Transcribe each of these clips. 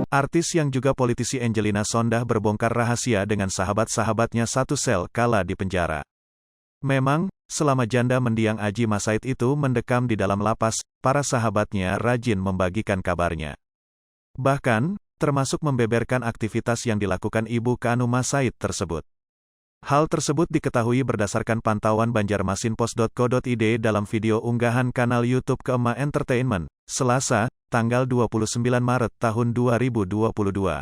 Artis yang juga politisi Angelina Sondah berbongkar rahasia dengan sahabat-sahabatnya satu sel kala di penjara. Memang, selama janda mendiang Adjie Massaid itu mendekam di dalam lapas, para sahabatnya rajin membagikan kabarnya. Bahkan, termasuk membeberkan aktivitas yang dilakukan ibu Kanu Massaid tersebut. Hal tersebut diketahui berdasarkan pantauan banjarmasinpost.co.id dalam video unggahan kanal YouTube Keema Entertainment, Selasa, tanggal 29 Maret tahun 2022.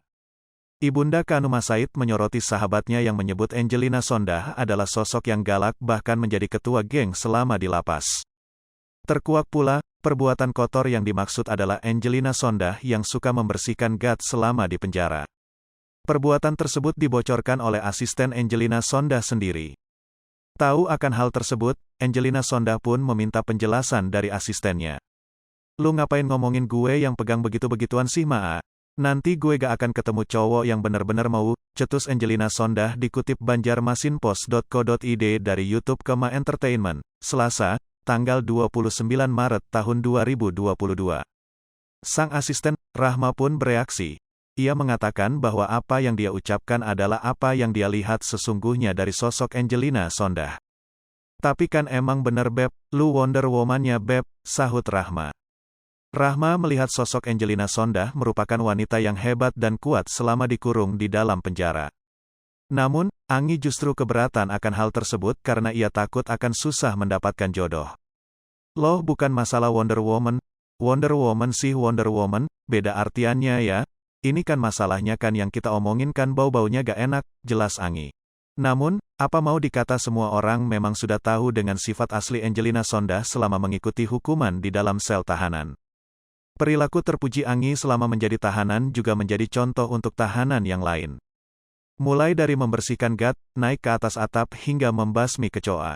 Ibunda Kanu Massaid menyoroti sahabatnya yang menyebut Angelina Sondah adalah sosok yang galak bahkan menjadi ketua geng selama di lapas. Terkuak pula, perbuatan kotor yang dimaksud adalah Angelina Sondah yang suka membersihkan gat selama di penjara. Perbuatan tersebut dibocorkan oleh asisten Angelina Sondah sendiri. Tahu akan hal tersebut, Angelina Sondah pun meminta penjelasan dari asistennya. "Lu ngapain ngomongin gue yang pegang begitu-begituan sih, Maa? Nanti gue gak akan ketemu cowok yang bener-bener mau," cetus Angelina Sondah dikutip banjarmasinpost.co.id dari YouTube Keema Entertainment, Selasa, tanggal 29 Maret tahun 2022. Sang asisten, Rahma pun bereaksi. Ia mengatakan bahwa apa yang dia ucapkan adalah apa yang dia lihat sesungguhnya dari sosok Angelina Sondah. "Tapi kan emang bener Beb, lu Wonder Woman-nya Beb," sahut Rahma. Rahma melihat sosok Angelina Sondah merupakan wanita yang hebat dan kuat selama dikurung di dalam penjara. Namun, Anggi justru keberatan akan hal tersebut karena ia takut akan susah mendapatkan jodoh. "Loh, bukan masalah Wonder Woman. Wonder Woman sih Wonder Woman, beda artiannya ya. Ini kan masalahnya kan yang kita omongin kan bau-baunya gak enak," jelas Anggi. Namun, apa mau dikata semua orang memang sudah tahu dengan sifat asli Angelina Sondah selama mengikuti hukuman di dalam sel tahanan. Perilaku terpuji Anggi selama menjadi tahanan juga menjadi contoh untuk tahanan yang lain. Mulai dari membersihkan gat, naik ke atas atap hingga membasmi kecoa.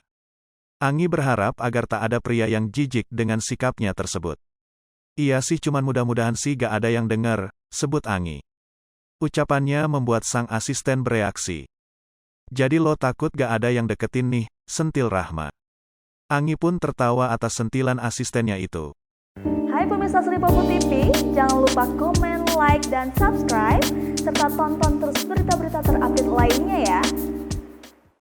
Anggi berharap agar tak ada pria yang jijik dengan sikapnya tersebut. "Iya sih, cuman mudah-mudahan sih gak ada yang dengar," sebut Anggi. Ucapannya membuat sang asisten bereaksi. "Jadi lo takut gak ada yang deketin nih," sentil Rahma. Anggi pun tertawa atas sentilan asistennya itu. Hai pemirsa Sri Popo TV, jangan lupa komen, like, dan subscribe, serta tonton terus berita-berita terupdate lainnya ya.